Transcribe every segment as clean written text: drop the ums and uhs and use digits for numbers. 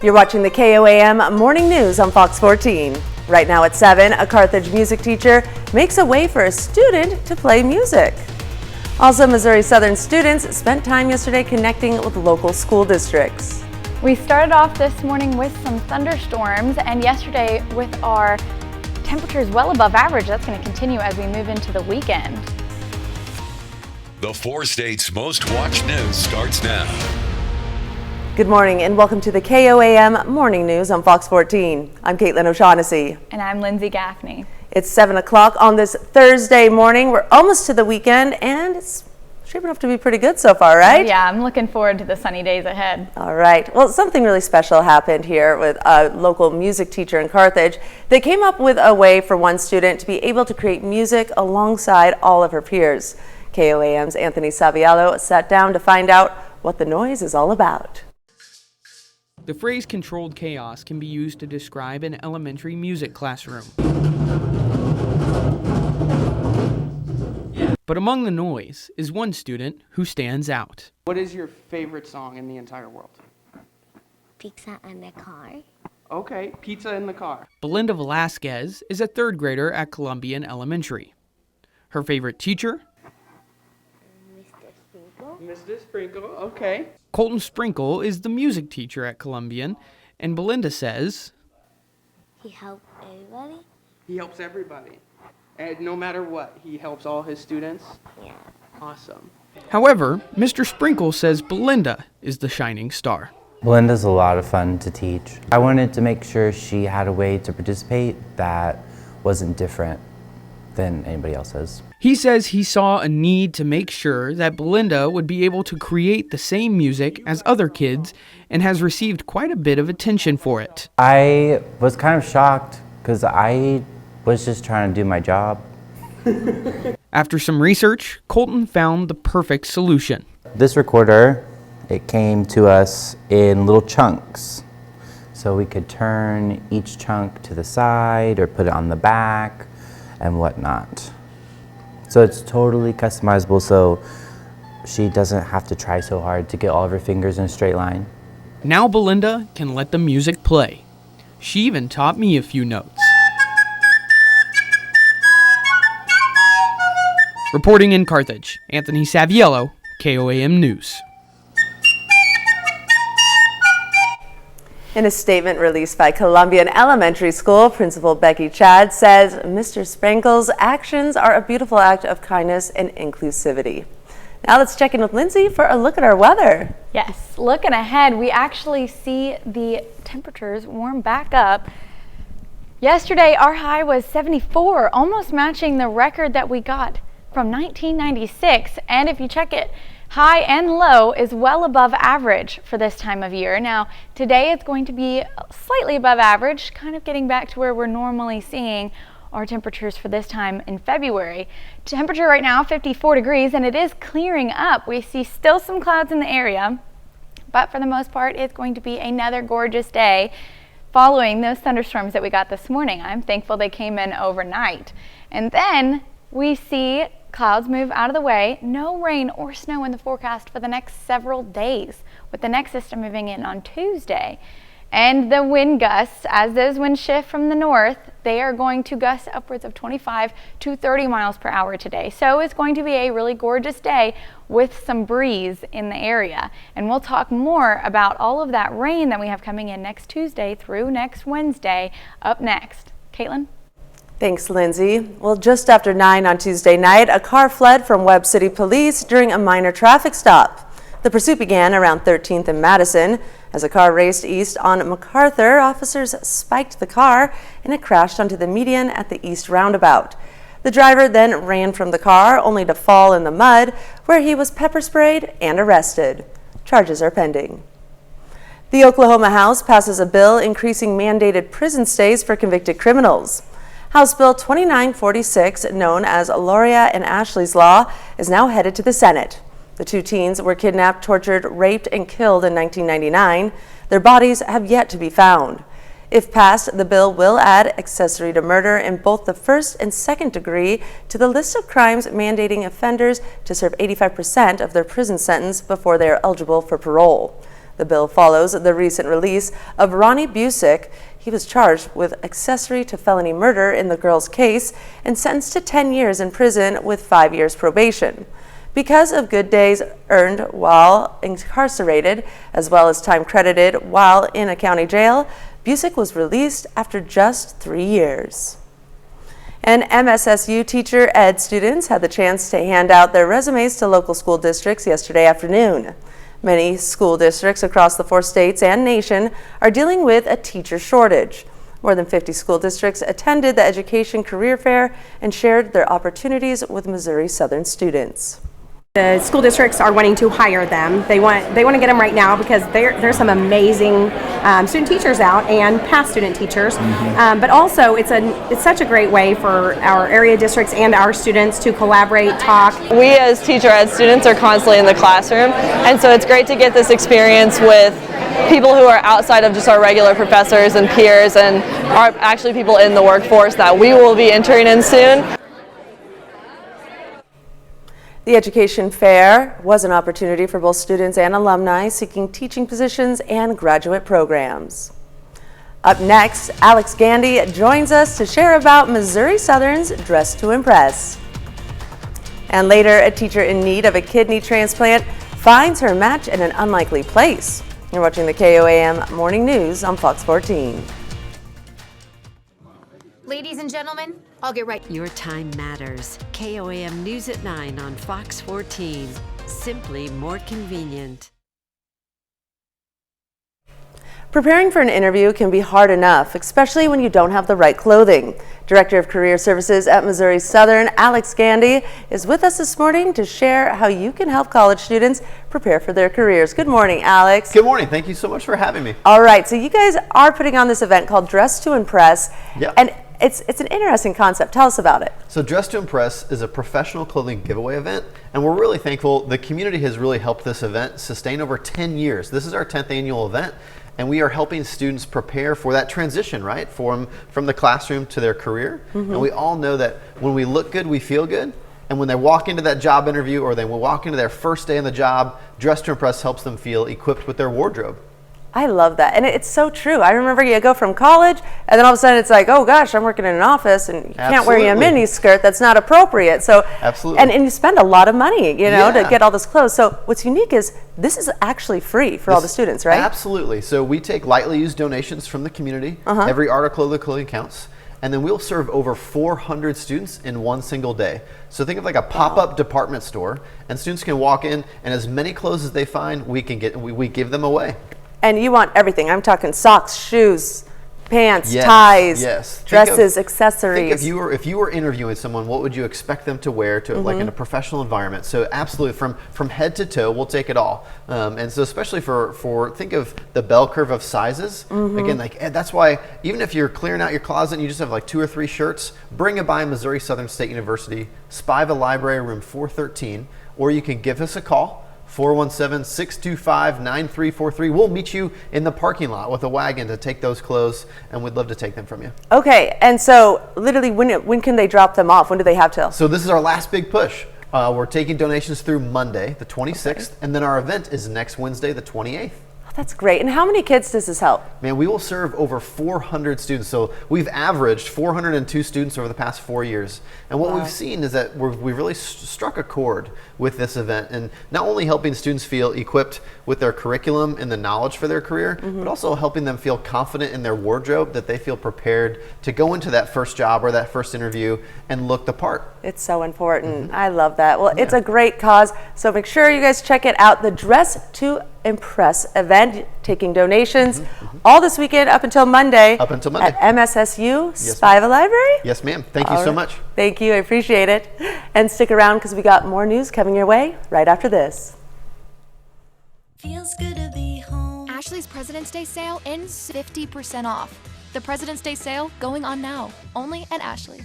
You're watching the KOAM Morning News on Fox 14. Right now at 7, a Carthage music teacher makes a way for a student to play music. Also, Missouri Southern students spent time yesterday connecting with local school districts. We started off this morning with some thunderstorms and yesterday with our temperatures well above average. That's going to continue as we move into the weekend. The 4 states' most watched news starts now. Good morning and welcome to the KOAM Morning News on Fox 14. I'm Caitlin O'Shaughnessy. And I'm Lindsay Gaffney. It's 7 o'clock on this Thursday morning. We're almost to the weekend and it's shaping up to be pretty good so far, right? Yeah, I'm looking forward to the sunny days ahead. All right. Well, something really special happened here with a local music teacher in Carthage. They came up with a way for one student to be able to create music alongside all of her peers. KOAM's Anthony Saviello sat down to find out what the noise is all about. The phrase controlled chaos can be used to describe an elementary music classroom. But among the noise is one student who stands out. What is your favorite song in the entire world? Pizza in the car. Okay, Pizza in the Car. Belinda Velasquez is a 3rd grader at Columbian Elementary. Her favorite teacher? Mr. Sprinkle. Mr. Sprinkle, okay. Colton Sprinkle is the music teacher at Columbian, and Belinda says, He helped everybody? he helps everybody. And no matter what, he helps all his students? Yeah. Awesome. However, Mr. Sprinkle says Belinda is the shining star. Belinda's a lot of fun to teach. I wanted to make sure she had a way to participate that wasn't different than anybody else's. He says he saw a need to make sure that Belinda would be able to create the same music as other kids and has received quite a bit of attention for it. I was kind of shocked because I was just trying to do my job. After some research, Colton found the perfect solution. This recorder, it came to us in little chunks. So we could turn each chunk to the side or put it on the back and whatnot. So it's totally customizable, so she doesn't have to try so hard to get all of her fingers in a straight line. Now Belinda can let the music play. She even taught me a few notes. Reporting in Carthage, Anthony Saviello, KOAM News. In a statement released by Columbian Elementary School, Principal Becky Chad says Mr. Sprinkle's actions are a beautiful act of kindness and inclusivity. Now let's check in with Lindsay for a look at our weather. Yes, looking ahead, we actually see the temperatures warm back up. Yesterday, our high was 74, almost matching the record that we got from 1996. And if you check it, high and low is well above average for this time of year. Now, today it's going to be slightly above average, kind of getting back to where we're normally seeing our temperatures for this time in February. Temperature right now, 54 degrees, and it is clearing up. We see still some clouds in the area, but for the most part, it's going to be another gorgeous day following those thunderstorms that we got this morning. I'm thankful they came in overnight. And then we see clouds move out of the way. No rain or snow in the forecast for the next several days, with the next system moving in on Tuesday. And the wind gusts, as those winds shift from the north, they are going to gust upwards of 25 to 30 miles per hour today. So it's going to be a really gorgeous day with some breeze in the area. And we'll talk more about all of that rain that we have coming in next Tuesday through next Wednesday up next. Caitlin? Thanks, Lindsay. Well, just after 9 on Tuesday night, a car fled from Webb City Police during a minor traffic stop. The pursuit began around 13th and Madison. As a car raced east on MacArthur, officers spiked the car and it crashed onto the median at the east roundabout. The driver then ran from the car only to fall in the mud, where he was pepper sprayed and arrested. Charges are pending. The Oklahoma House passes a bill increasing mandated prison stays for convicted criminals. House Bill 2946, known as Loria and Ashley's Law, is now headed to the Senate. The 2 teens were kidnapped, tortured, raped, and killed in 1999. Their bodies have yet to be found. If passed, the bill will add accessory to murder in both the first and second degree to the list of crimes mandating offenders to serve 85% of their prison sentence before they are eligible for parole. The bill follows the recent release of Ronnie Busick. He was charged with accessory to felony murder in the girl's case and sentenced to 10 years in prison with 5 years probation. Because of good days earned while incarcerated, as well as time credited while in a county jail, Busick was released after just 3 years. And MSSU teacher ed students had the chance to hand out their resumes to local school districts yesterday afternoon. Many school districts across the 4 states and nation are dealing with a teacher shortage. More than 50 school districts attended the Education Career Fair and shared their opportunities with Missouri Southern students. The school districts are wanting to hire them. They want to get them right now because there's some amazing student teachers out and past student teachers. But also it's such a great way for our area districts and our students to collaborate, talk. We as teacher ed students are constantly in the classroom, and so it's great to get this experience with people who are outside of just our regular professors and peers and are actually people in the workforce that we will be entering in soon. The Education Fair was an opportunity for both students and alumni seeking teaching positions and graduate programs. Up next, Alex Gandy joins us to share about Missouri Southern's Dress to Impress. And later, a teacher in need of a kidney transplant finds her match in an unlikely place. You're watching the KOAM Morning News on Fox 14. Ladies and gentlemen, I'll get right. Your time matters. KOAM News at 9 on Fox 14. Simply more convenient. Preparing for an interview can be hard enough, especially when you don't have the right clothing. Director of Career Services at Missouri Southern, Alex Gandy, is with us this morning to share how you can help college students prepare for their careers. Good morning, Alex. Good morning. Thank you so much for having me. All right, so you guys are putting on this event called Dress to Impress. Yeah. And it's an interesting concept. Tell us about it. So Dress to Impress is a professional clothing giveaway event, and we're really thankful. The community has really helped this event sustain over 10 years. This is our 10th annual event, and we are helping students prepare for that transition, right? From the classroom to their career. And we all know that when we look good, we feel good. And when they walk into that job interview or they will walk into their first day on the job, Dress to Impress helps them feel equipped with their wardrobe. I love that. And it's so true. I remember you go from college and then all of a sudden it's like, oh gosh, I'm working in an office and you can't wear a mini skirt. That's not appropriate. So, absolutely. And you spend a lot of money, to get all this clothes. So what's unique is this is actually free for all the students, right? Absolutely. So we take lightly used donations from the community. Every article of the clothing counts. And then we'll serve over 400 students in one single day. So think of like a pop-up department store, and students can walk in and as many clothes as they find, we give them away. And you want everything. I'm talking socks, shoes, pants, yes, ties, yes. dresses, accessories. Think if you were interviewing someone, what would you expect them to wear to like in a professional environment? So absolutely, from head to toe, we'll take it all. And so especially for think of the bell curve of sizes. Again, that's why even if you're clearing out your closet and you just have like 2 or 3 shirts, bring it by Missouri Southern State University, Spiva Library, room 413, or you can give us a call. 417-625-9343. We'll meet you in the parking lot with a wagon to take those clothes, and we'd love to take them from you. Okay, and so literally when can they drop them off? When do they have till? So this is our last big push. We're taking donations through Monday, the 26th, and then our event is next Wednesday, the 28th. Oh, that's great. And how many kids does this help? Man, we will serve over 400 students. So we've averaged 402 students over the past 4 years. And what we've seen is that we've really struck a chord with this event, and not only helping students feel equipped with their curriculum and the knowledge for their career, but also helping them feel confident in their wardrobe, that they feel prepared to go into that first job or that first interview and look the part. It's so important. I love that. Well, it's a great cause, so make sure you guys check it out. The Dress to Impress event, taking donations all this weekend up until Monday. Up until Monday. At MSSU Spiva Library. Yes, ma'am. Thank you so much. Thank you. I appreciate it. And stick around because we got more news coming your way right after this. Feels good to be home. Ashley's President's Day sale ends 50% off. The President's Day sale going on now, only at Ashley.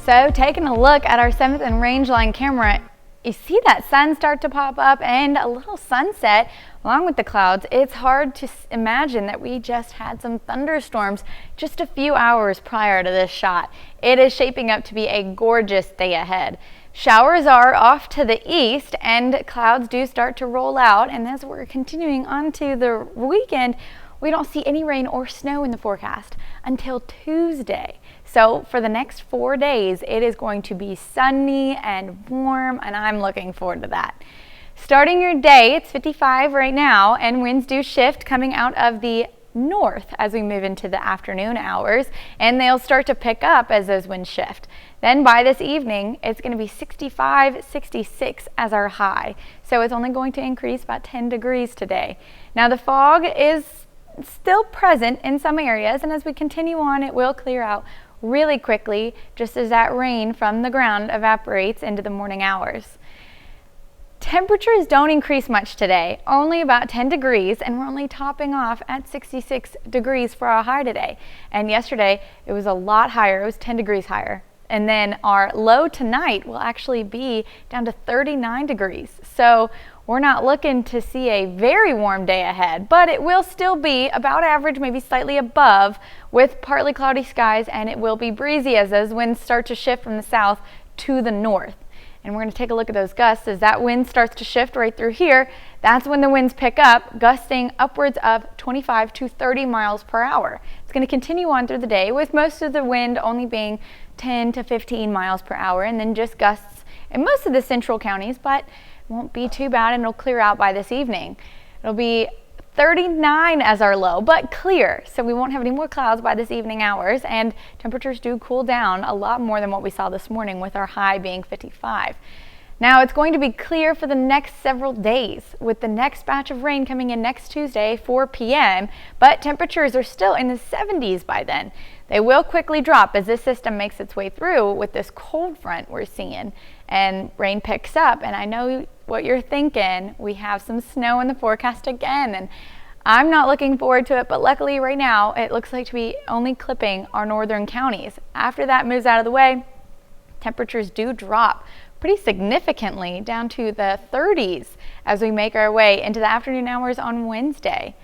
So taking a look at our 7th and Rangeline camera, you see that sun start to pop up and a little sunset along with the clouds. It's hard to imagine that we just had some thunderstorms just a few hours prior to this shot. It is shaping up to be a gorgeous day ahead. Showers are off to the east and clouds do start to roll out, and as we're continuing on to the weekend, we don't see any rain or snow in the forecast until Tuesday. So for the next 4 days, it is going to be sunny and warm, and I'm looking forward to that. Starting your day, it's 55 right now, and winds do shift coming out of the north as we move into the afternoon hours, and they'll start to pick up as those winds shift. Then by this evening, it's going to be 65, 66 as our high. So it's only going to increase about 10 degrees today. Now the fog is still present in some areas, and as we continue on, it will clear out really quickly, just as that rain from the ground evaporates into the morning hours. Temperatures don't increase much today, only about 10 degrees, and we're only topping off at 66 degrees for our high today. And yesterday, it was a lot higher, it was 10 degrees higher. And then our low tonight will actually be down to 39 degrees. So we're not looking to see a very warm day ahead, but it will still be about average, maybe slightly above, with partly cloudy skies, and it will be breezy as those winds start to shift from the south to the north. And we're going to take a look at those gusts as that wind starts to shift right through here. That's when the winds pick up, gusting upwards of 25 to 30 miles per hour. It's going to continue on through the day, with most of the wind only being 10 to 15 miles per hour, and then just gusts in most of the central counties, but it won't be too bad, and it'll clear out by this evening. It'll be 39 as our low, but clear, so we won't have any more clouds by this evening hours, and temperatures do cool down a lot more than what we saw this morning, with our high being 55. Now it's going to be clear for the next several days, with the next batch of rain coming in next Tuesday, 4 p.m., but temperatures are still in the 70s by then. They will quickly drop as this system makes its way through with this cold front we're seeing, and rain picks up. And I know what you're thinking, we have some snow in the forecast again, and I'm not looking forward to it, but luckily right now it looks like to be only clipping our northern counties. After that moves out of the way, temperatures do drop pretty significantly down to the 30s as we make our way into the afternoon hours on Wednesday.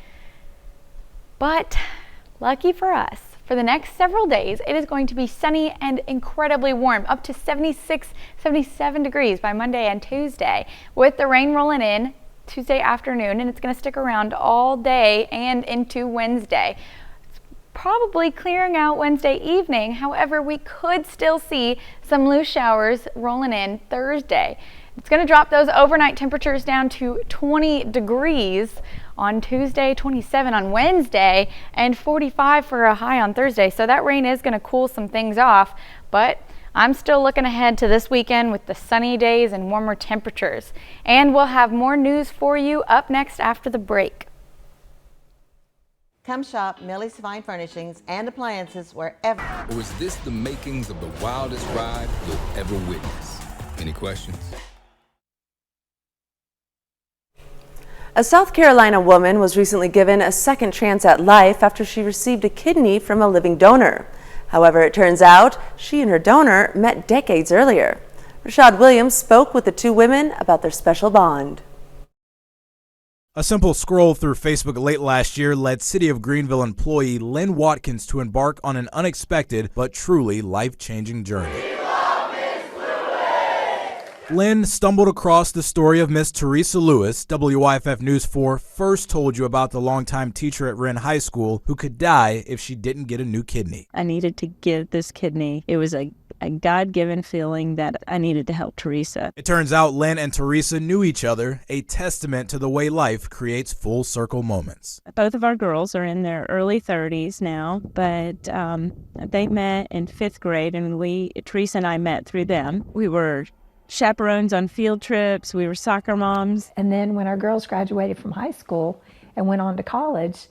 But lucky for us, for the next several days, it is going to be sunny and incredibly warm, up to 76, 77 degrees by Monday and Tuesday, with the rain rolling in Tuesday afternoon, and it's going to stick around all day and into Wednesday. It's probably clearing out Wednesday evening. However, we could still see some loose showers rolling in Thursday. It's going to drop those overnight temperatures down to 20 degrees on Tuesday, 27 on Wednesday, and 45 for a high on Thursday. So that rain is going to cool some things off, but I'm still looking ahead to this weekend with the sunny days and warmer temperatures. And we'll have more news for you up next after the break. Come shop Millie's Fine Furnishings and Appliances wherever. Or is this the makings of the wildest ride you'll ever witness? Any questions? A South Carolina woman was recently given a second chance at life after she received a kidney from a living donor. However, it turns out she and her donor met decades earlier. Rashad Williams spoke with the two women about their special bond. A simple scroll through Facebook late last year led City of Greenville employee Lynn Watkins to embark on an unexpected but truly life-changing journey. Lynn stumbled across the story of Miss Teresa Lewis. WYFF News 4 first told you about the longtime teacher at Wren High School who could die if she didn't get a new kidney. I needed to give this kidney. It was a God-given feeling that I needed to help Teresa. It turns out Lynn and Teresa knew each other, a testament to the way life creates full circle moments. Both of our girls are in their early 30s now, but they met in 5th grade, and Teresa and I met through them. We were chaperones on field trips, we were soccer moms. And then when our girls graduated from high school and went on to college,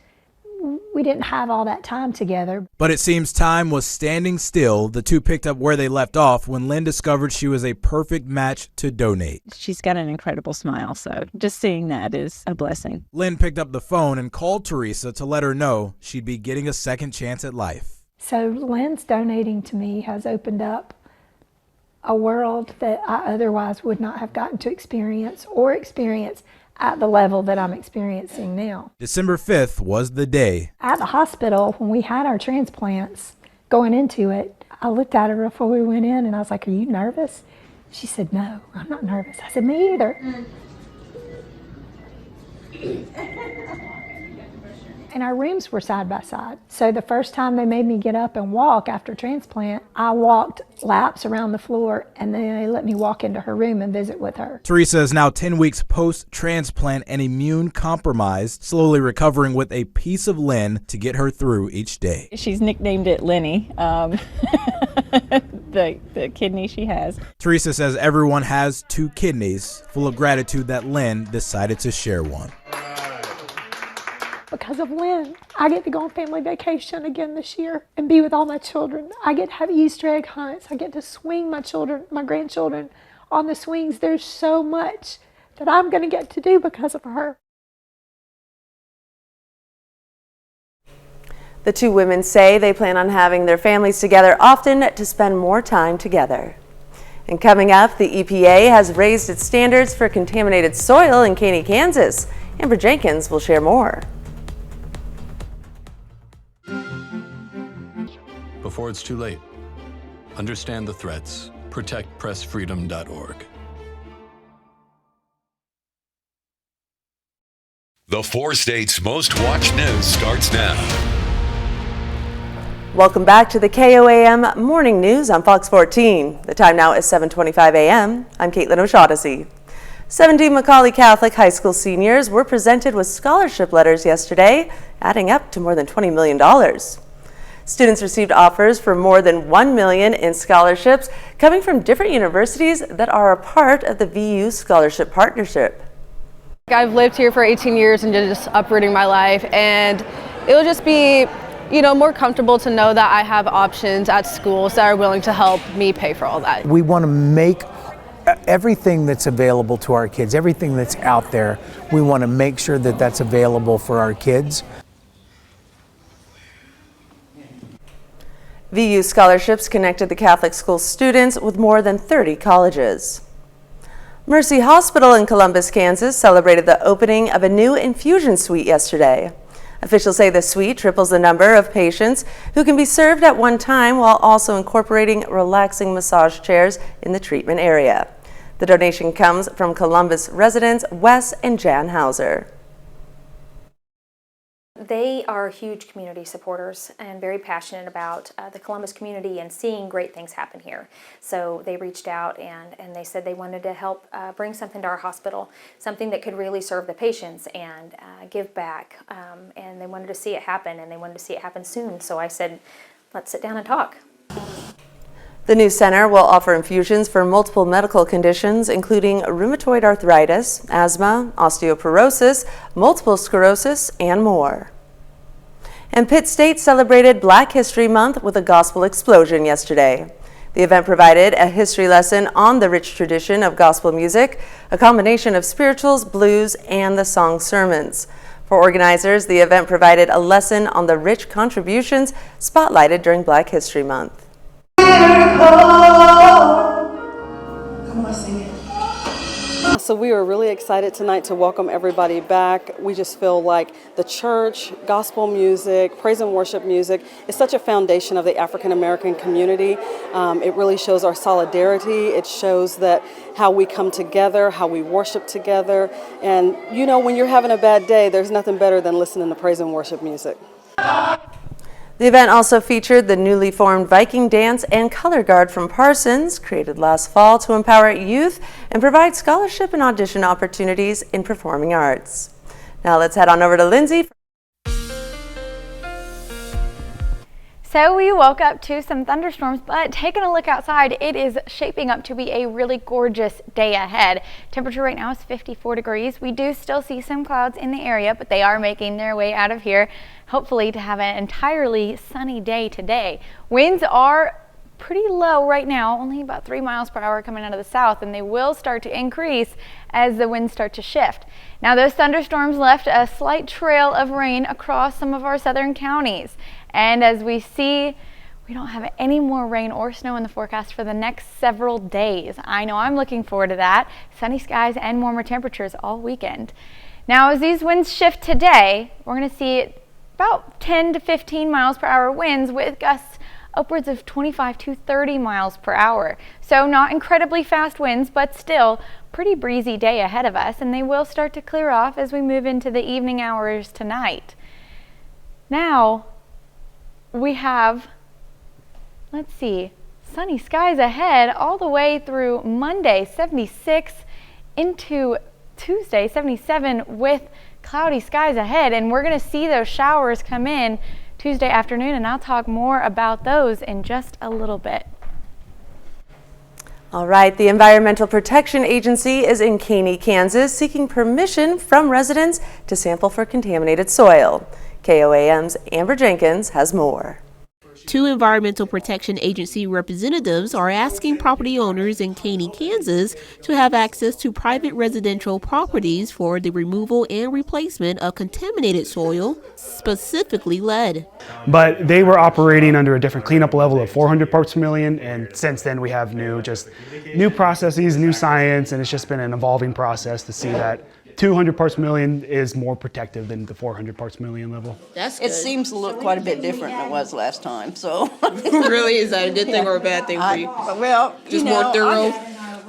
we didn't have all that time together. But it seems time was standing still. The two picked up where they left off when Lynn discovered she was a perfect match to donate. She's got an incredible smile, so just seeing that is a blessing. Lynn picked up the phone and called Teresa to let her know she'd be getting a second chance at life. So Lynn's donating to me has opened up a world that I otherwise would not have gotten to experience at the level that I'm experiencing now. December 5th was the day. At the hospital, when we had our transplants going into it, I looked at her before we went in and I was like, "Are you nervous?" She said, no, I'm not nervous. I said, me either. And our rooms were side by side. So the first time they made me get up and walk after transplant, I walked laps around the floor, and then they let me walk into her room and visit with her. Teresa is now 10 weeks post-transplant and immune compromised, slowly recovering with a piece of Lynn to get her through each day. She's nicknamed it Lenny, the kidney she has. Teresa says everyone has 2 kidneys, full of gratitude that Lynn decided to share one. Because of Lynn, I get to go on family vacation again this year and be with all my children. I get to have Easter egg hunts. I get to swing my grandchildren on the swings. There's so much that I'm going to get to do because of her. The 2 women say they plan on having their families together often to spend more time together. And coming up, the EPA has raised its standards for contaminated soil in Caney, Kansas. Amber Jenkins will share more. Before it's too late, understand the threats. ProtectPressFreedom.org. The 4 states' most watched news starts now. Welcome back to the KOAM Morning News on Fox 14. The time now is 7:25 a.m. I'm Caitlin O'Shaughnessy. 17 Macaulay Catholic High School seniors were presented with scholarship letters yesterday, adding up to more than $20 million. Students received offers for more than $1 million in scholarships coming from different universities that are a part of the VU Scholarship Partnership. I've lived here for 18 years and just uprooting my life, and it will just be, more comfortable to know that I have options at schools that are willing to help me pay for all that. We want to make everything that's available to our kids, everything that's out there, we want to make sure that that's available for our kids. VU scholarships connected the Catholic school students with more than 30 colleges. Mercy Hospital in Columbus, Kansas celebrated the opening of a new infusion suite yesterday. Officials say the suite triples the number of patients who can be served at one time while also incorporating relaxing massage chairs in the treatment area. The donation comes from Columbus residents Wes and Jan Hauser. They are huge community supporters and very passionate about the Columbus community and seeing great things happen here. So they reached out and they said they wanted to help bring something to our hospital, something that could really serve the patients and give back. And they wanted to see it happen, and they wanted to see it happen soon. So I said, let's sit down and talk. The new center will offer infusions for multiple medical conditions, including rheumatoid arthritis, asthma, osteoporosis, multiple sclerosis, and more. And Pitt State celebrated Black History Month with a gospel explosion yesterday. The event provided a history lesson on the rich tradition of gospel music, a combination of spirituals, blues, and the song sermons. For organizers, the event provided a lesson on the rich contributions spotlighted during Black History Month. So we are really excited tonight to welcome everybody back. We just feel like the church, gospel music, praise and worship music is such a foundation of the African American community. It really shows our solidarity. It shows that how we come together, how we worship together. And when you're having a bad day, there's nothing better than listening to praise and worship music. The event also featured the newly formed Viking Dance and Color Guard from Parsons, created last fall to empower youth and provide scholarship and audition opportunities in performing arts. Now let's head on over to Lindsay. So we woke up to some thunderstorms, but taking a look outside, it is shaping up to be a really gorgeous day ahead. Temperature right now is 54 degrees. We do still see some clouds in the area, but they are making their way out of here, hopefully to have an entirely sunny day today. Winds are pretty low right now, only about 3 miles per hour coming out of the south, and they will start to increase as the winds start to shift. Now those thunderstorms left a slight trail of rain across some of our southern counties. And as we see, we don't have any more rain or snow in the forecast for the next several days. I know I'm looking forward to that. Sunny skies and warmer temperatures all weekend. Now as these winds shift today, we're going to see about 10 to 15 miles per hour winds with gusts upwards of 25 to 30 miles per hour. So not incredibly fast winds, but still pretty breezy day ahead of us, and they will start to clear off as we move into the evening hours tonight. Now we have, let's see, sunny skies ahead all the way through Monday, 76, into Tuesday, 77, with cloudy skies ahead, and we're going to see those showers come in Tuesday afternoon, and I'll talk more about those in just a little bit. All right, the Environmental Protection Agency is in Caney, Kansas, seeking permission from residents to sample for contaminated soil. KOAM's Amber Jenkins has more. Two Environmental Protection Agency representatives are asking property owners in Caney, Kansas to have access to private residential properties for the removal and replacement of contaminated soil, specifically lead. But they were operating under a different cleanup level of 400 parts per million, and since then we have new processes, new science, and it's just been an evolving process to see that 200 parts per million is more protective than the 400 parts per million level. It seems to look quite a bit different than it was last time, so. Really? Is that a good thing or a bad thing for you? Well, Just more thorough?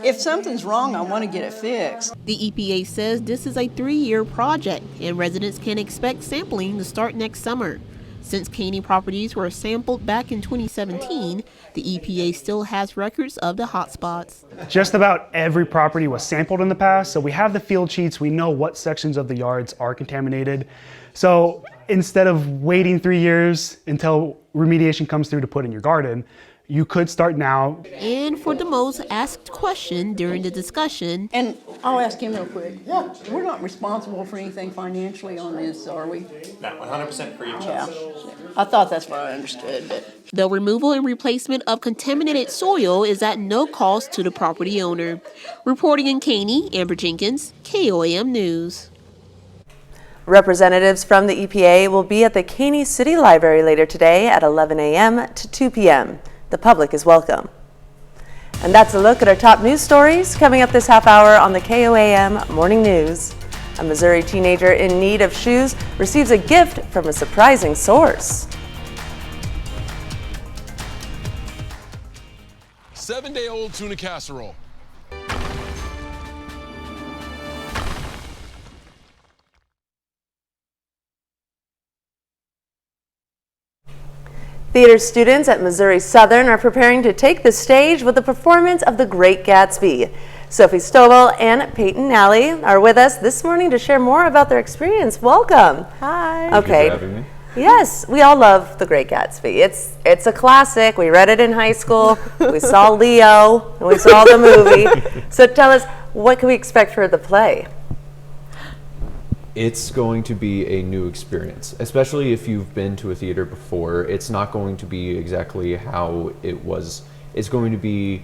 If something's wrong, I want to get it fixed. The EPA says this is a 3-year project, and residents can expect sampling to start next summer. Since Caney properties were sampled back in 2017, the EPA still has records of the hotspots. Just about every property was sampled in the past, so we have the field sheets, we know what sections of the yards are contaminated. So instead of waiting 3 years until remediation comes through to put in your garden, you could start now. And for the most asked question during the discussion, And I'll ask him real quick. We're not responsible for anything financially on this, are we? Not 100% for each Yeah. I thought that's what I understood, but. the removal and replacement of contaminated soil is at no cost to the property owner. Reporting in Caney, Amber Jenkins, KOAM News. Representatives from the EPA will be at the Caney City Library later today at 11 a.m. to 2 p.m. The public is welcome. And that's a look at our top news stories coming up this half hour on the KOAM Morning News. A Missouri teenager in need of shoes receives a gift from a surprising source. 7-day-old tuna casserole. Theater students at Missouri Southern are preparing to take the stage with the performance of The Great Gatsby. Sophie Stovall and Peyton Nally are with us this morning to share more about their experience. Welcome. Hi. Okay. Thank you for having me. Yes, we all love The Great Gatsby. It's a classic. We read it in high school. We saw Leo, and we saw the movie. So tell us, what can we expect for the play? It's going to be a new experience, especially if you've been to a theater before. It's not going to be exactly how it was. It's going to be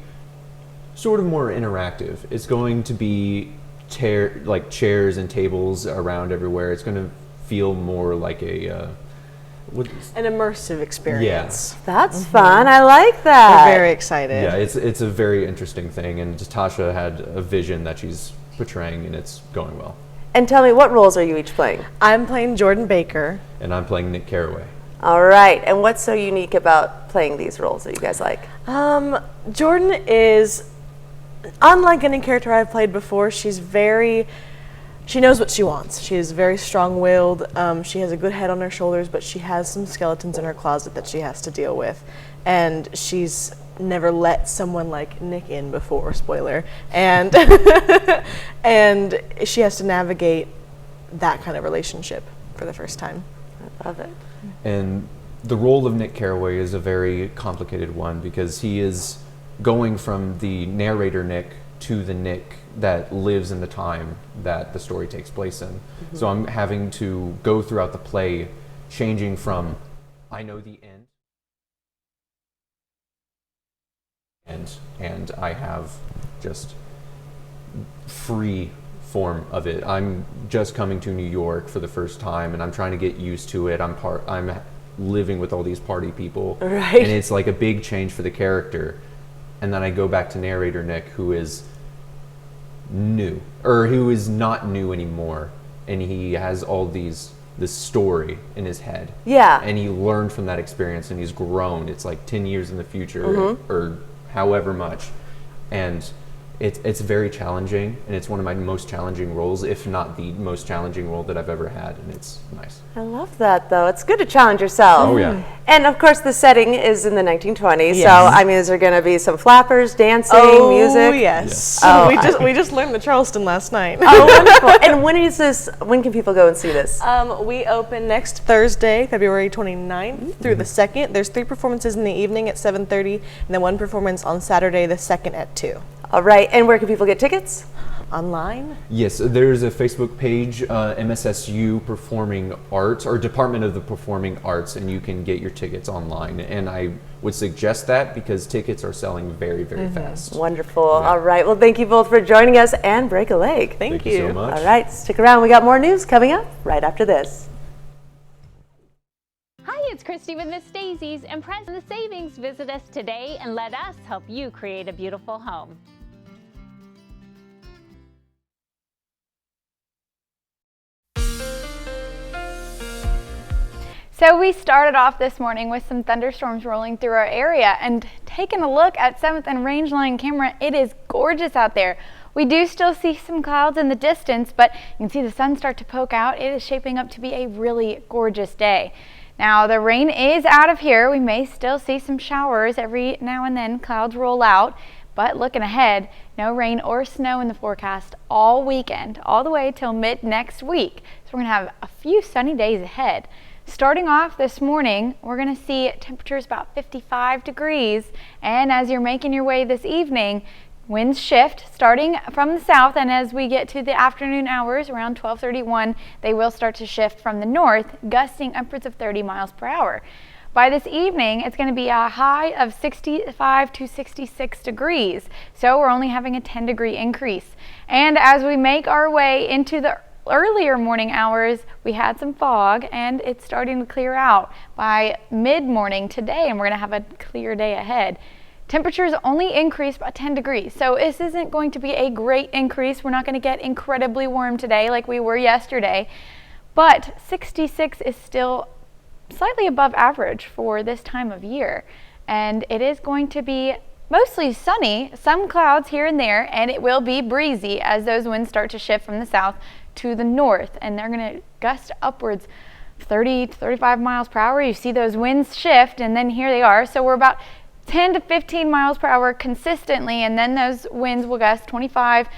sort of more interactive. It's going to be chairs and tables around everywhere. It's going to feel more like an immersive experience. Yeah. That's fun. I like that. We're very excited. Yeah, it's a very interesting thing, and Tasha had a vision that she's portraying, and it's going well. And tell me, what roles are you each playing? I'm playing Jordan Baker. And I'm playing Nick Carraway. All right. And what's so unique about playing these roles that you guys like? Jordan is unlike any character I've played before. She knows what she wants. She is very strong-willed. She has a good head on her shoulders, but she has some skeletons in her closet that she has to deal with. And she's never let someone like Nick in before, spoiler. And and she has to navigate that kind of relationship for the first time. I love it. And the role of Nick Carraway is a very complicated one because he is going from the narrator Nick to the Nick that lives in the time that the story takes place in. Mm-hmm. So I'm having to go throughout the play changing from I know the end and I have just free form of it. I'm just coming to New York for the first time and I'm trying to get used to it. I'm living with all these party people. Right. And it's like a big change for the character. And then I go back to narrator Nick, who is new, or who is not new anymore. And he has all these this story in his head. Yeah. And he learned from that experience and he's grown. It's like 10 years in the future or however much. And it's very challenging, and it's one of my most challenging roles, if not the most challenging role that I've ever had, and it's nice. I love that, though. It's good to challenge yourself. Oh, yeah. And, of course, the setting is in the 1920s, Yes. so, I mean, is there going to be some flappers, dancing, music? Oh, yes. Oh, we just learned the Charleston last night. Oh, wonderful. And when is this? When can people go and see this? We open next Thursday, February 29th through the 2nd. There's 3 performances in the evening at 7:30, and then 1 performance on Saturday the 2nd at 2. All right. And where can people get tickets? Online? Yes, there's a Facebook page, MSSU Performing Arts, or Department of the Performing Arts, and you can get your tickets online. And I would suggest that because tickets are selling very, very fast. Wonderful. All right. Well, thank you both for joining us, and break a leg. Thank you so much. All right. Stick around. We got more news coming up right after this. Hi, it's Christy with Miss Daisy's, and Present the Savings. Visit us today and let us help you create a beautiful home. So we started off this morning with some thunderstorms rolling through our area, and taking a look at 7th and Rangeline camera, it is gorgeous out there. We do still see some clouds in the distance, but you can see the sun start to poke out. It is shaping up to be a really gorgeous day. Now the rain is out of here. We may still see some showers every now and then. Clouds roll out, but looking ahead, no rain or snow in the forecast all weekend, all the way till mid next week. So we're gonna have a few sunny days ahead. Starting off this morning, we're going to see temperatures about 55 degrees, and as you're making your way this evening, winds shift starting from the south, and as we get to the afternoon hours around 12:31, they will start to shift from the north, gusting upwards of 30 miles per hour. By this evening, it's going to be a high of 65 to 66 degrees, so we're only having a 10-degree increase. And as we make our way into the earlier morning hours, we had some fog, and it's starting to clear out by mid-morning today, and we're going to have a clear day ahead. Temperatures only increased by 10 degrees, so this isn't going to be a great increase. We're not going to get incredibly warm today like we were yesterday, but 66 is still slightly above average for this time of year, and it is going to be mostly sunny, some clouds here and there, and it will be breezy as those winds start to shift from the south to the north, and they're going to gust upwards 30 to 35 miles per hour. You see those winds shift, and then here they are. So we're about 10 to 15 miles per hour consistently, and then those winds will gust 25,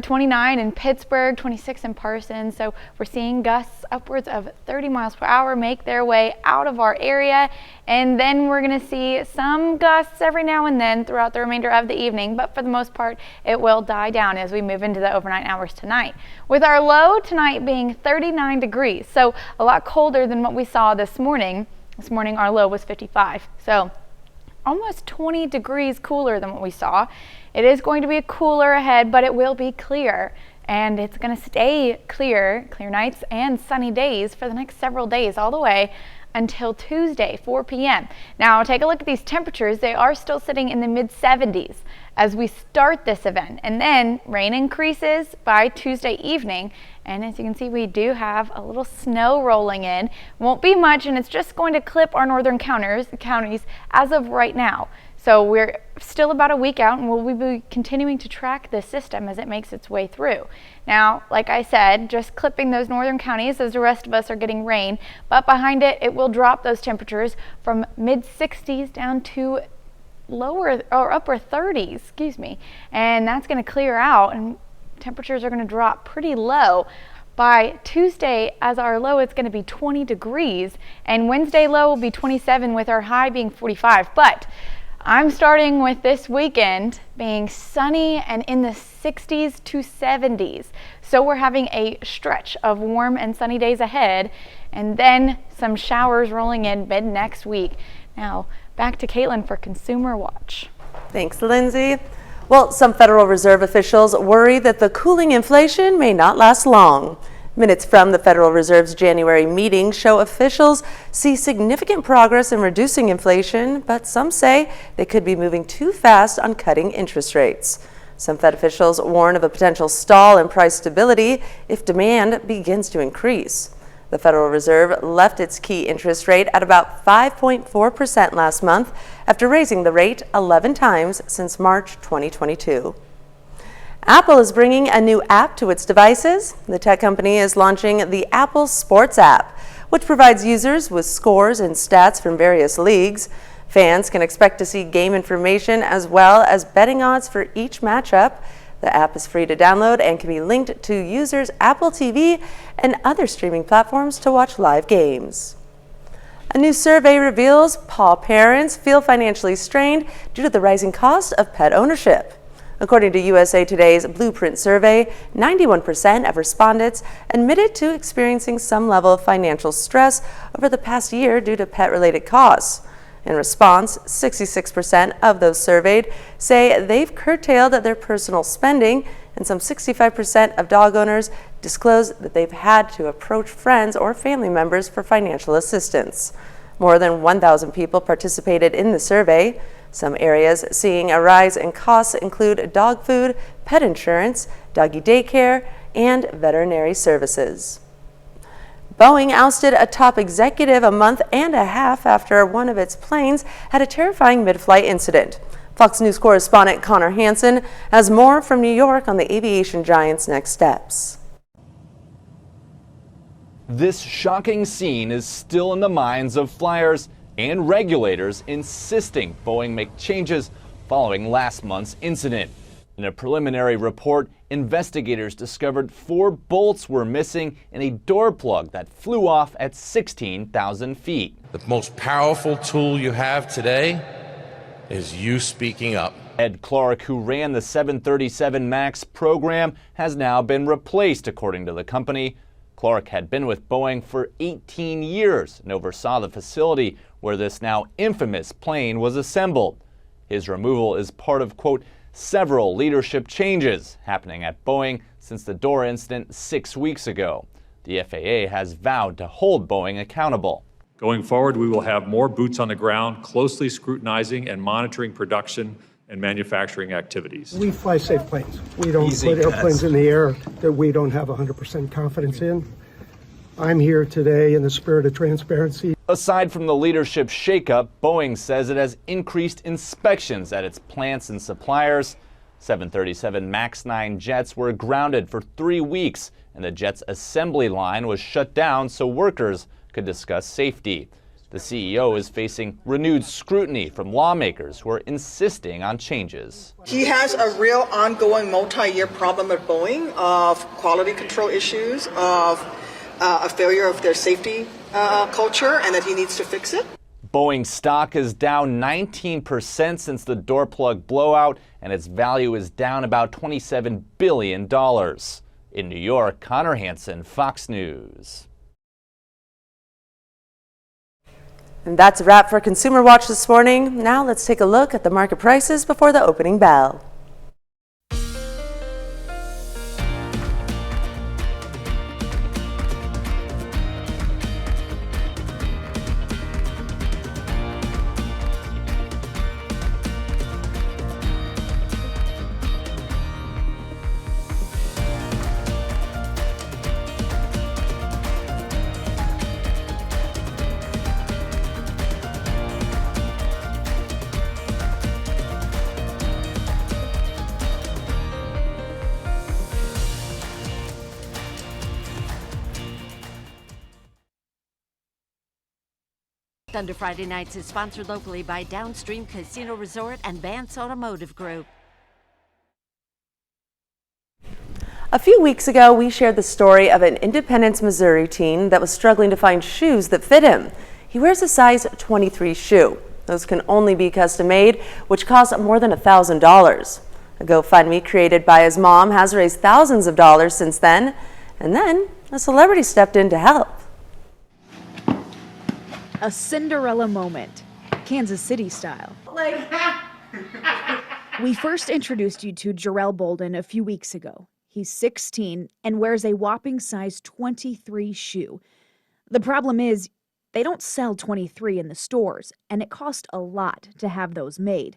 29 in Pittsburgh, 26 in Parsons. So we're seeing gusts upwards of 30 miles per hour make their way out of our area, and then we're going to see some gusts every now and then throughout the remainder of the evening, but for the most part it will die down as we move into the overnight hours tonight, with our low tonight being 39 degrees, so a lot colder than what we saw this morning. This morning our low was 55, so almost 20 degrees cooler than what we saw. It is going to be cooler ahead, but it will be clear, and it's going to stay clear nights and sunny days for the next several days, all the way until Tuesday, 4 p.m. Now take a look at these temperatures. They are still sitting in the mid-70s as we start this event, and then rain increases by Tuesday evening, and as you can see, we do have a little snow rolling in. Won't be much, and it's just going to clip our northern counties as of right now. So we're still about a week out, and we'll be continuing to track this system as it makes its way through. Now, like I said, just clipping those northern counties as the rest of us are getting rain, but behind it, it will drop those temperatures from mid-60s down to lower or upper 30s, and that's going to clear out, and temperatures are going to drop pretty low. By Tuesday, as our low, it's going to be 20 degrees, and Wednesday low will be 27 with our high being 45. But I'm starting with this weekend being sunny and in the 60s to 70s. So we're having a stretch of warm and sunny days ahead, and then some showers rolling in mid next week. Now, back to Caitlin for Consumer Watch. Thanks, Lindsay. Well, some Federal Reserve officials worry that the cooling inflation may not last long. Minutes from the Federal Reserve's January meeting show officials see significant progress in reducing inflation, but some say they could be moving too fast on cutting interest rates. Some Fed officials warn of a potential stall in price stability if demand begins to increase. The The Federal Reserve left its key interest rate at about 5.4% last month after raising the rate 11 times since March 2022. Apple is bringing a new app to its devices. The tech company is launching the Apple Sports app, which provides users with scores and stats from various leagues. Fans can expect to see game information as well as betting odds for each matchup. The app is free to download and can be linked to users' Apple TV and other streaming platforms to watch live games. A new survey reveals paw parents feel financially strained due to the rising cost of pet ownership. According to USA Today's Blueprint survey, 91% of respondents admitted to experiencing some level of financial stress over the past year due to pet-related costs. In response, 66% of those surveyed say they've curtailed their personal spending, and some 65% of dog owners disclose that they've had to approach friends or family members for financial assistance. More than 1,000 people participated in the survey. Some areas seeing a rise in costs include dog food, pet insurance, doggy daycare, and veterinary services. Boeing ousted a top executive a month and a half after one of its planes had a terrifying mid-flight incident. Fox News correspondent Connor Hansen has more from New York on the aviation giant's next steps. This shocking scene is still in the minds of flyers and regulators insisting Boeing make changes following last month's incident. In a preliminary report, investigators discovered 4 bolts were missing in a door plug that flew off at 16,000 feet. The most powerful tool you have today is you speaking up. Ed Clark, who ran the 737 MAX program, has now been replaced, according to the company. Clark had been with Boeing for 18 years and oversaw the facility where this now infamous plane was assembled. His removal is part of, quote, several leadership changes happening at Boeing since the door incident 6 weeks ago. The FAA has vowed to hold Boeing accountable. Going forward, we will have more boots on the ground, closely scrutinizing and monitoring production and manufacturing activities. We fly safe planes. We don't put airplanes in the air that we don't have 100% confidence in. I'm here today in the spirit of transparency. Aside from the leadership shakeup, Boeing says it has increased inspections at its plants and suppliers. 737 MAX 9 jets were grounded for 3 weeks, and the jet's assembly line was shut down so workers could discuss safety. The CEO is facing renewed scrutiny from lawmakers who are insisting on changes. He has a real ongoing multi-year problem at Boeing of quality control issues, of a failure of their safety culture, and that he needs to fix it. Boeing stock is down 19% since the door plug blowout, and its value is down about $27 billion. In New York, Connor Hansen, Fox News. And that's a wrap for Consumer Watch this morning. Now let's take a look at the market prices before the opening bell. Thunder Friday Nights is sponsored locally by Downstream Casino Resort and Vance Automotive Group. A few weeks ago, we shared the story of an Independence, Missouri teen that was struggling to find shoes that fit him. He wears a size 23 shoe. Those can only be custom made, which costs more than $1,000. A GoFundMe created by his mom has raised thousands of dollars since then, and then a celebrity stepped in to help. A Cinderella moment, Kansas City style. We first introduced you to Jarrell Bolden a few weeks ago. He's 16 and wears a whopping size 23 shoe. The problem is, they don't sell 23 in the stores, and it cost a lot to have those made.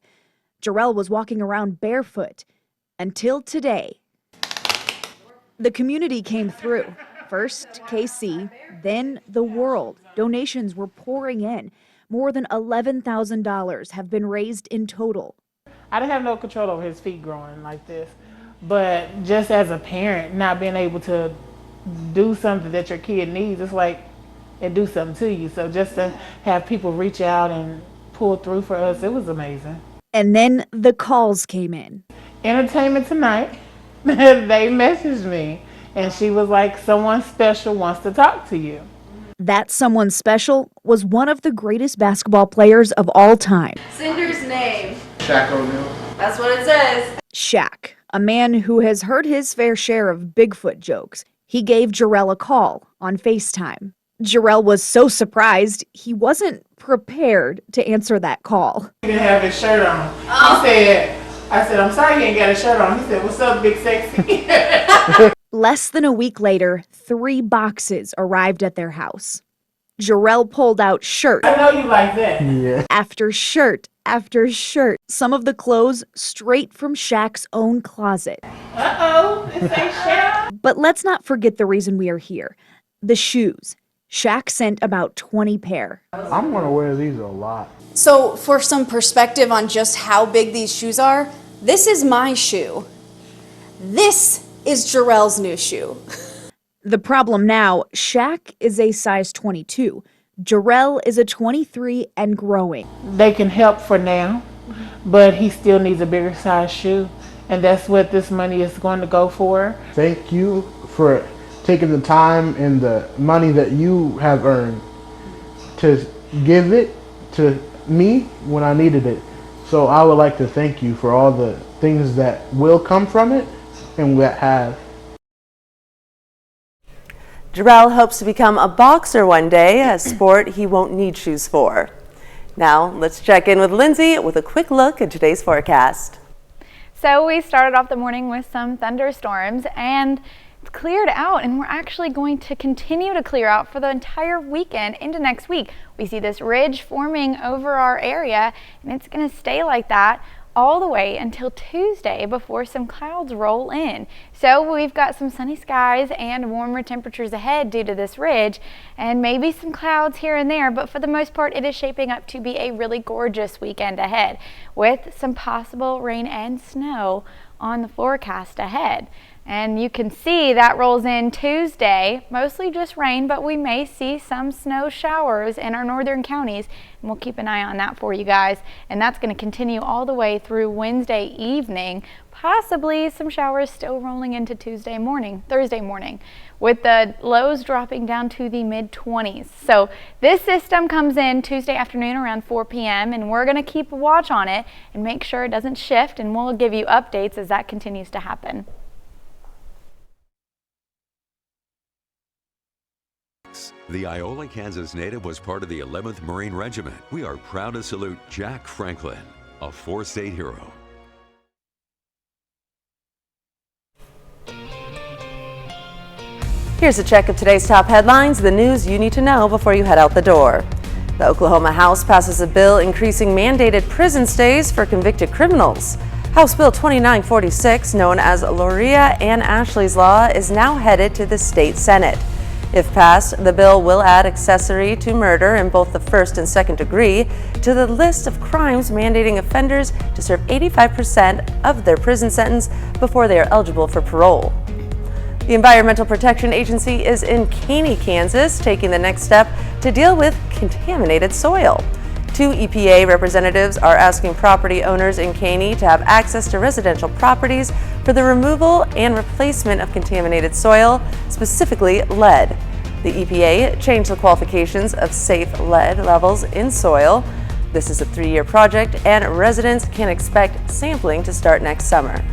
Jarrell was walking around barefoot until today. The community came through. First, KC, then the world. Donations were pouring in. More than $11,000 have been raised in total. I didn't have no control over his feet growing like this, but just as a parent, not being able to do something that your kid needs, it's like it do something to you. So just to have people reach out and pull through for us, it was amazing. And then the calls came in. Entertainment Tonight, they messaged me, and she was like, someone special wants to talk to you. That someone special was one of the greatest basketball players of all time. Cinder's name. Shaq O'Neal. That's what it says. Shaq, a man who has heard his fair share of Bigfoot jokes. He gave Jarrell a call on FaceTime. Jarrell was so surprised he wasn't prepared to answer that call. He didn't have his shirt on. I said, I'm sorry you ain't got a shirt on. He said, what's up, big sexy? Less than a week later, 3 boxes arrived at their house. Jarrell pulled out shirt. I know you like that. Yeah. After shirt after shirt. Some of the clothes straight from Shaq's own closet. Uh-oh, this ain't Shaq. But let's not forget the reason we are here. The shoes. Shaq sent about 20 pair. I'm gonna wear these a lot. So for some perspective on just how big these shoes are, this is my shoe. This is Jarrell's new shoe. The problem now, Shaq is a size 22. Jarrell is a 23 and growing. They can help for now, but he still needs a bigger size shoe, and that's what this money is going to go for. Thank you for taking the time and the money that you have earned to give it to me when I needed it. So I would like to thank you for all the things that will come from it and that have. Jarrell hopes to become a boxer one day, a sport he won't need shoes for. Now, let's check in with Lindsay with a quick look at today's forecast. So we started off the morning with some thunderstorms, and it's cleared out, and we're actually going to continue to clear out for the entire weekend into next week. We see this ridge forming over our area, and it's going to stay like that all the way until Tuesday before some clouds roll in. So we've got some sunny skies and warmer temperatures ahead due to this ridge, and maybe some clouds here and there, but for the most part it is shaping up to be a really gorgeous weekend ahead with some possible rain and snow on the forecast ahead. And you can see that rolls in Tuesday, mostly just rain, but we may see some snow showers in our northern counties, and we'll keep an eye on that for you guys. And that's going to continue all the way through Wednesday evening, possibly some showers still rolling into Thursday morning, with the lows dropping down to the mid-20s. So this system comes in Tuesday afternoon around 4 p.m. and we're going to keep a watch on it and make sure it doesn't shift, and we'll give you updates as that continues to happen. The Iola, Kansas native was part of the 11th Marine Regiment. We are proud to salute Jack Franklin, a four-state hero. Here's a check of today's top headlines, the news you need to know before you head out the door. The Oklahoma House passes a bill increasing mandated prison stays for convicted criminals. House Bill 2946, known as Loria and Ashley's Law, is now headed to the state Senate. If passed, the bill will add accessory to murder in both the first and second degree to the list of crimes mandating offenders to serve 85% of their prison sentence before they are eligible for parole. The Environmental Protection Agency is in Caney, Kansas, taking the next step to deal with contaminated soil. 2 EPA representatives are asking property owners in Caney to have access to residential properties for the removal and replacement of contaminated soil, specifically lead. The EPA changed the qualifications of safe lead levels in soil. This is a 3-year project, and residents can expect sampling to start next summer.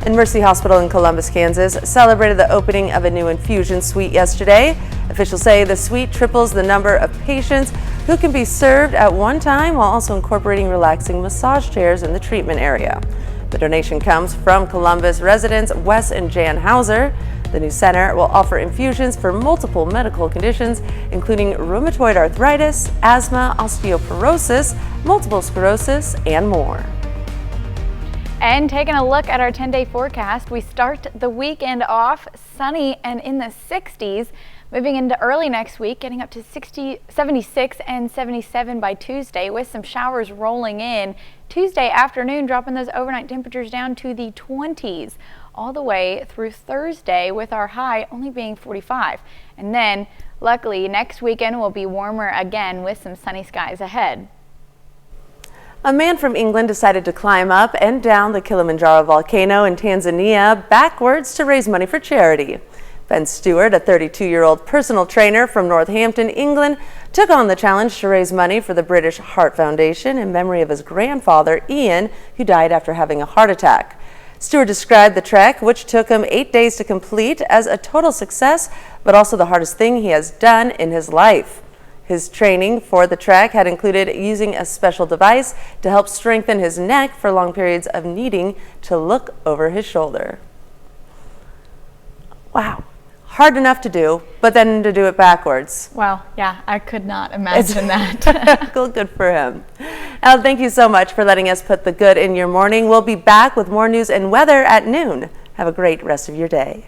And Mercy Hospital in Columbus, Kansas celebrated the opening of a new infusion suite yesterday. Officials say the suite triples the number of patients who can be served at one time while also incorporating relaxing massage chairs in the treatment area. The donation comes from Columbus residents Wes and Jan Hauser. The new center will offer infusions for multiple medical conditions, including rheumatoid arthritis, asthma, osteoporosis, multiple sclerosis, and more. And taking a look at our 10-day forecast, we start the weekend off sunny and in the 60s, moving into early next week, getting up to 76 and 77 by Tuesday with some showers rolling in. Tuesday afternoon, dropping those overnight temperatures down to the 20s all the way through Thursday, with our high only being 45. And then, luckily, next weekend will be warmer again with some sunny skies ahead. A man from England decided to climb up and down the Kilimanjaro volcano in Tanzania backwards to raise money for charity. Ben Stewart, a 32-year-old personal trainer from Northampton, England, took on the challenge to raise money for the British Heart Foundation in memory of his grandfather, Ian, who died after having a heart attack. Stewart described the trek, which took him 8 days to complete, as a total success, but also the hardest thing he has done in his life. His training for the trek had included using a special device to help strengthen his neck for long periods of needing to look over his shoulder. Wow. Hard enough to do, but then to do it backwards. Wow, yeah, I could not imagine that. Good for him. Al, thank you so much for letting us put the good in your morning. We'll be back with more news and weather at noon. Have a great rest of your day.